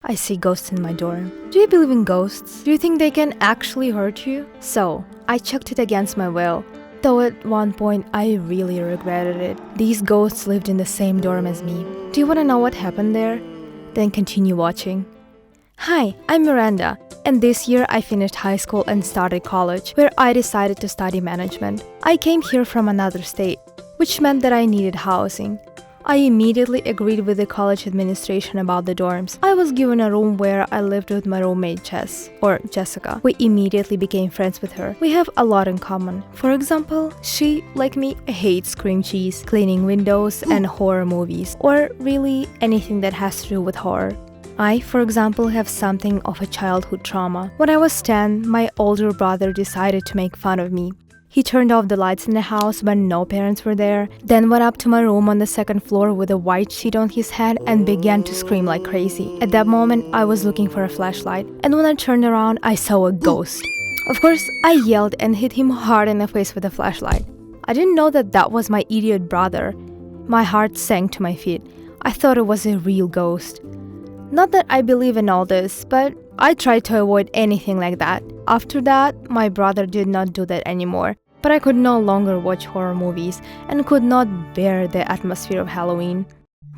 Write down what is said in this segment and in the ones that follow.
I see ghosts in my dorm. Do you believe in ghosts? Do you think they can actually hurt you? So, I checked it against my will. Though at one point, I really regretted it. These ghosts lived in the same dorm as me. Do you want to know what happened there? Then continue watching. Hi, I'm Miranda, and this year I finished high school and started college, where I decided to study management. I came here from another state, which meant that I needed housing. I immediately agreed with the college administration about the dorms. I was given a room where I lived with my roommate Jessica. We immediately became friends with her. We have a lot in common. For example, she, like me, hates cream cheese, cleaning windows, and horror movies, or really anything that has to do with horror. I, for example, have something of a childhood trauma. When I was 10, my older brother decided to make fun of me. He turned off the lights in the house when no parents were there, then went up to my room on the second floor with a white sheet on his head and began to scream like crazy. At that moment, I was looking for a flashlight, and when I turned around, I saw a ghost. Of course, I yelled and hit him hard in the face with a flashlight. I didn't know that was my idiot brother. My heart sank to my feet. I thought it was a real ghost. Not that I believe in all this, but I tried to avoid anything like that. After that, my brother did not do that anymore, but I could no longer watch horror movies and could not bear the atmosphere of Halloween.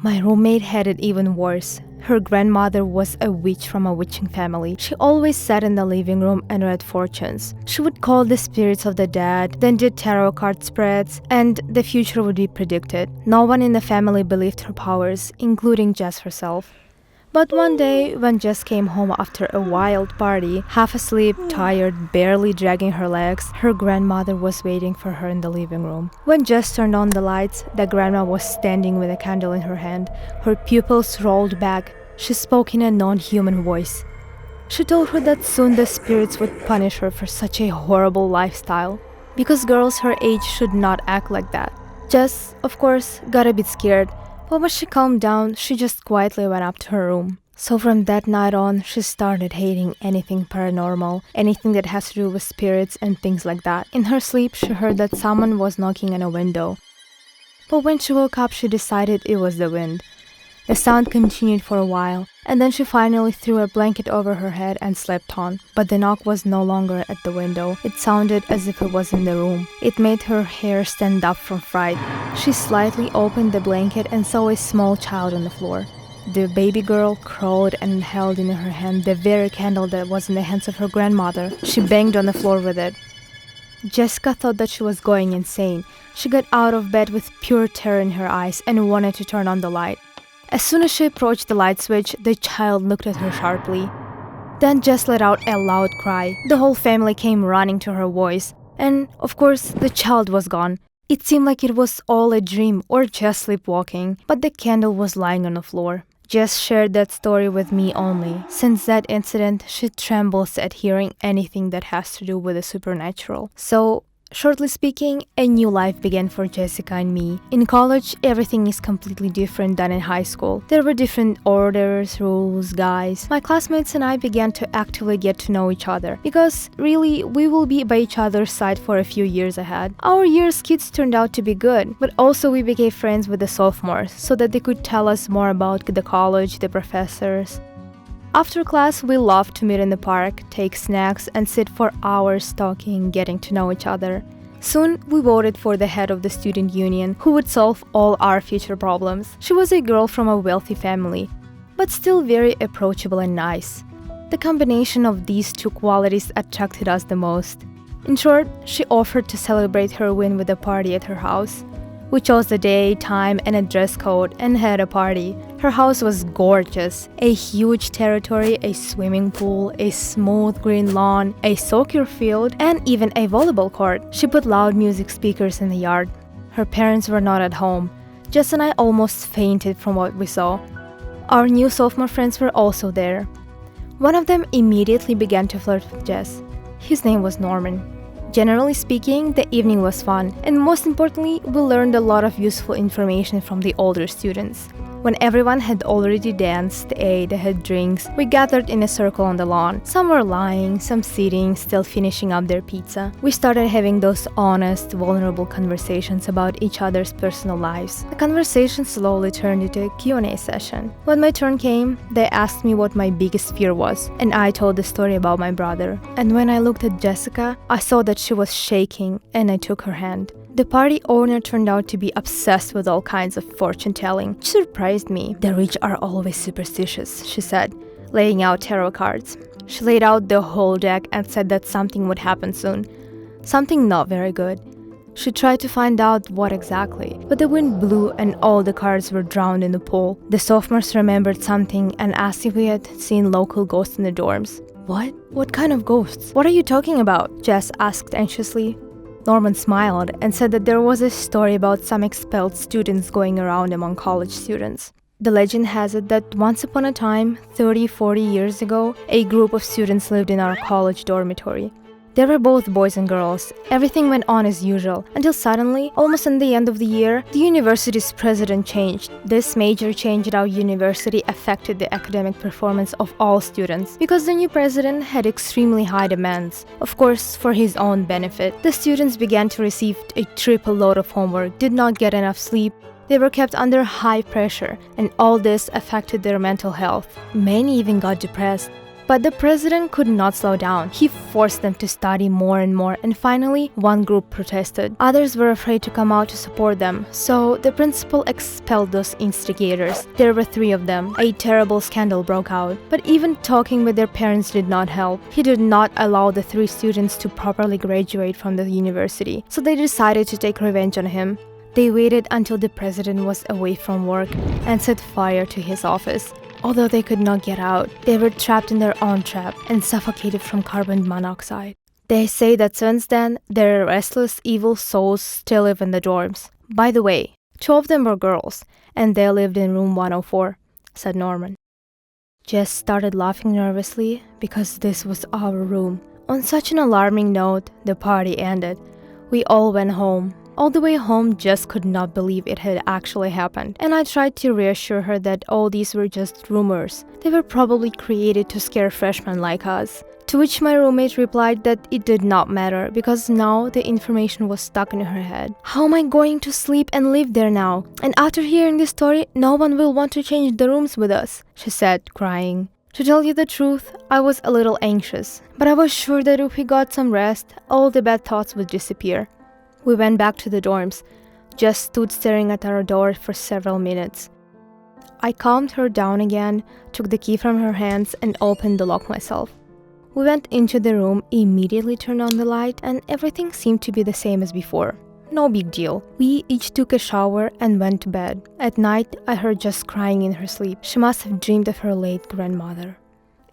My roommate had it even worse. Her grandmother was a witch from a witching family. She always sat in the living room and read fortunes. She would call the spirits of the dead, then did tarot card spreads, and the future would be predicted. No one in the family believed her powers, including Jess herself. But one day, when Jess came home after a wild party, half asleep, tired, barely dragging her legs, her grandmother was waiting for her in the living room. When Jess turned on the lights, the grandma was standing with a candle in her hand. Her pupils rolled back. She spoke in a non-human voice. She told her that soon the spirits would punish her for such a horrible lifestyle, because girls her age should not act like that. Jess, of course, got a bit scared. But when she calmed down, she just quietly went up to her room. So from that night on, she started hating anything paranormal, anything that has to do with spirits and things like that. In her sleep, she heard that someone was knocking on a window. But when she woke up, she decided it was the wind. The sound continued for a while, and then she finally threw a blanket over her head and slept on. But the knock was no longer at the window. It sounded as if it was in the room. It made her hair stand up from fright. She slightly opened the blanket and saw a small child on the floor. The baby girl crawled and held in her hand the very candle that was in the hands of her grandmother. She banged on the floor with it. Jessica thought that she was going insane. She got out of bed with pure terror in her eyes and wanted to turn on the light. As soon as she approached the light switch, the child looked at her sharply. Then Jess let out a loud cry. The whole family came running to her voice. And, of course, the child was gone. It seemed like it was all a dream or just sleepwalking, but the candle was lying on the floor. Jess shared that story with me only. Since that incident, she trembles at hearing anything that has to do with the supernatural. So, shortly speaking, a new life began for Jessica and me. In college, everything is completely different than in high school. There were different orders, rules, guys. My classmates and I began to actively get to know each other because, really, we will be by each other's side for a few years ahead. Our year's kids turned out to be good, but also we became friends with the sophomores so that they could tell us more about the college, the professors. After class, we loved to meet in the park, take snacks, and sit for hours talking, getting to know each other. Soon, we voted for the head of the student union, who would solve all our future problems. She was a girl from a wealthy family, but still very approachable and nice. The combination of these two qualities attracted us the most. In short, she offered to celebrate her win with a party at her house. We chose the day, time, and a dress code and had a party. Her house was gorgeous. A huge territory, a swimming pool, a smooth green lawn, a soccer field, and even a volleyball court. She put loud music speakers in the yard. Her parents were not at home. Jess and I almost fainted from what we saw. Our new sophomore friends were also there. One of them immediately began to flirt with Jess. His name was Norman. Generally speaking, the evening was fun, and most importantly, we learned a lot of useful information from the older students. When everyone had already danced, ate, had drinks, we gathered in a circle on the lawn. Some were lying, some sitting, still finishing up their pizza. We started having those honest, vulnerable conversations about each other's personal lives. The conversation slowly turned into a Q&A session. When my turn came, they asked me what my biggest fear was, and I told the story about my brother. And when I looked at Jessica, I saw that she was shaking, and I took her hand. The party owner turned out to be obsessed with all kinds of fortune-telling, which surprised me. "The rich are always superstitious," she said, laying out tarot cards. She laid out the whole deck and said that something would happen soon. Something not very good. She tried to find out what exactly, but the wind blew and all the cards were drowned in the pool. The sophomores remembered something and asked if we had seen local ghosts in the dorms. "What? What kind of ghosts? What are you talking about?" Jess asked anxiously. Norman smiled and said that there was a story about some expelled students going around among college students. The legend has it that once upon a time, 30-40 years ago, a group of students lived in our college dormitory. They were both boys and girls. Everything went on as usual, until suddenly, almost in the end of the year, the university's president changed. This major change at our university affected the academic performance of all students, because the new president had extremely high demands. Of course, for his own benefit, the students began to receive a triple load of homework, did not get enough sleep. They were kept under high pressure, and all this affected their mental health. Many even got depressed. But the president could not slow down. He forced them to study more and more, and finally, one group protested. Others were afraid to come out to support them, so the principal expelled those instigators. There were 3 of them. A terrible scandal broke out, but even talking with their parents did not help. He did not allow the 3 students to properly graduate from the university, so they decided to take revenge on him. They waited until the president was away from work and set fire to his office. Although they could not get out, they were trapped in their own trap and suffocated from carbon monoxide. They say that since then, their restless, evil souls still live in the dorms. By the way, 2 of them were girls, and they lived in room 104, said Norman. Jess started laughing nervously because this was our room. On such an alarming note, the party ended. We all went home. All the way home, Jess could not believe it had actually happened, and I tried to reassure her that all these were just rumors. They were probably created to scare freshmen like us. To which my roommate replied that it did not matter because now the information was stuck in her head. "How am I going to sleep and live there now? And after hearing this story, no one will want to change the rooms with us," she said, crying. To tell you the truth, I was a little anxious, but I was sure that if we got some rest, all the bad thoughts would disappear. We went back to the dorms. Jess stood staring at our door for several minutes. I calmed her down again, took the key from her hands, and opened the lock myself. We went into the room, immediately turned on the light, and everything seemed to be the same as before. No big deal. We each took a shower and went to bed. At night, I heard Jess crying in her sleep. She must have dreamed of her late grandmother.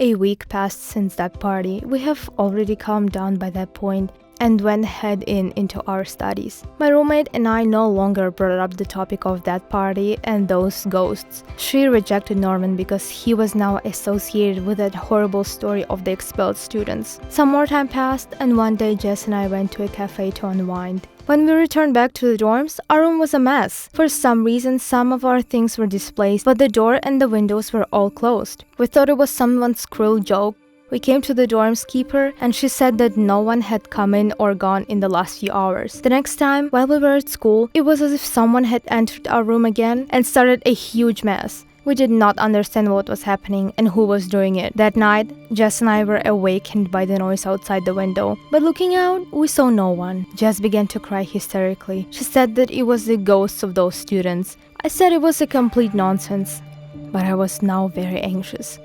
A week passed since that party. We have already calmed down by that point and went head into our studies. My roommate and I no longer brought up the topic of that party and those ghosts. She rejected Norman because he was now associated with that horrible story of the expelled students. Some more time passed, and one day Jess and I went to a cafe to unwind. When we returned back to the dorms, our room was a mess. For some reason, some of our things were displaced, but the door and the windows were all closed. We thought it was someone's cruel joke. We came to the dorm's keeper, and she said that no one had come in or gone in the last few hours. The next time, while we were at school, it was as if someone had entered our room again and started a huge mess. We did not understand what was happening and who was doing it. That night, Jess and I were awakened by the noise outside the window, but looking out, we saw no one. Jess began to cry hysterically. She said that it was the ghosts of those students. I said it was a complete nonsense, but I was now very anxious.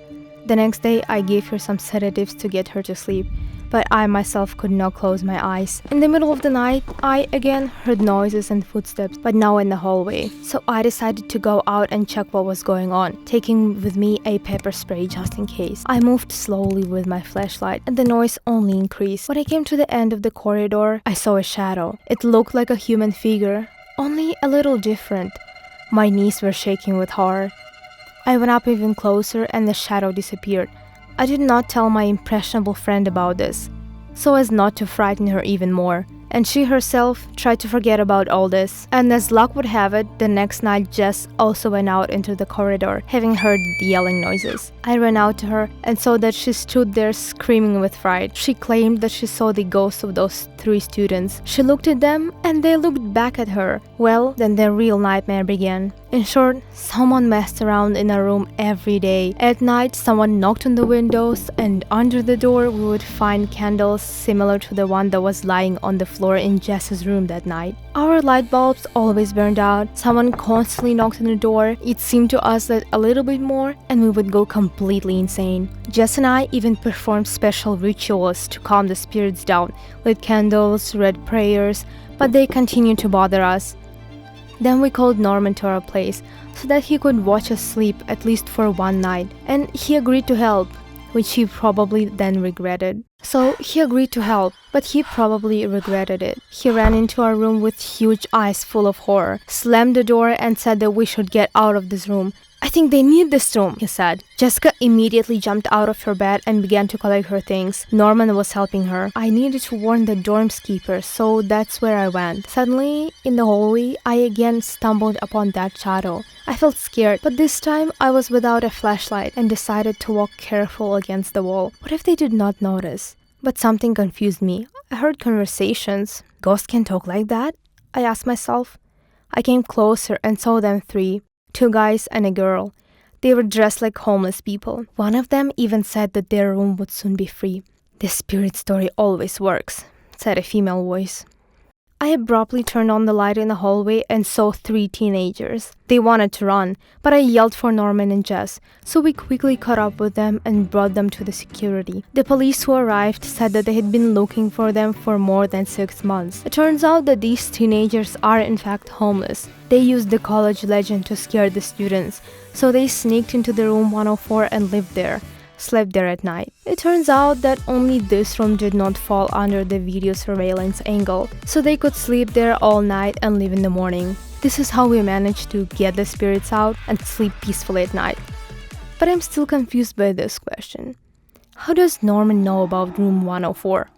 The next day, I gave her some sedatives to get her to sleep, but I myself could not close my eyes. In the middle of the night, I again heard noises and footsteps, but now in the hallway. So I decided to go out and check what was going on, taking with me a pepper spray just in case. I moved slowly with my flashlight, and the noise only increased. When I came to the end of the corridor, I saw a shadow. It looked like a human figure, only a little different. My knees were shaking with horror. I went up even closer and the shadow disappeared. I did not tell my impressionable friend about this, so as not to frighten her even more. and she herself tried to forget about all this. And as luck would have it, the next night Jess also went out into the corridor, having heard the yelling noises. I ran out to her and saw that she stood there screaming with fright. She claimed that she saw the ghosts of those 3 students. She looked at them and they looked back at her. Well, then the real nightmare began. In short, someone messed around in our room every day. At night, someone knocked on the windows, and under the door we would find candles similar to the one that was lying on the floor in Jess's room that night. Our light bulbs always burned out. Someone constantly knocked on the door. It seemed to us that a little bit more and we would go completely insane. Jess and I even performed special rituals to calm the spirits down, lit candles, read prayers, but they continued to bother us. Then we called Norman to our place so that he could watch us sleep at least for one night, and he agreed to help, which he probably then regretted. So he agreed to help, but he probably regretted it. He ran into our room with huge eyes full of horror, slammed the door and said that we should get out of this room. "I think they need this room," he said. Jessica immediately jumped out of her bed and began to collect her things. Norman was helping her. I needed to warn the dorm's keeper, so that's where I went. Suddenly, in the hallway, I again stumbled upon that shadow. I felt scared, but this time I was without a flashlight and decided to walk careful against the wall. What if they did not notice? But something confused me. I heard conversations. Ghosts can talk like that? I asked myself. I came closer and saw them 3. 2 guys and a girl. They were dressed like homeless people. One of them even said that their room would soon be free. "This spirit story always works," said a female voice. I abruptly turned on the light in the hallway and saw 3 teenagers. They wanted to run, but I yelled for Norman and Jess, so we quickly caught up with them and brought them to the security. The police who arrived said that they had been looking for them for more than 6 months. It turns out that these teenagers are in fact homeless. They used the college legend to scare the students, so they sneaked into the room 104 and lived there. Slept there at night. It turns out that only this room did not fall under the video surveillance angle, so they could sleep there all night and leave in the morning. This is how we managed to get the spirits out and sleep peacefully at night. But I'm still confused by this question. How does Norman know about room 104?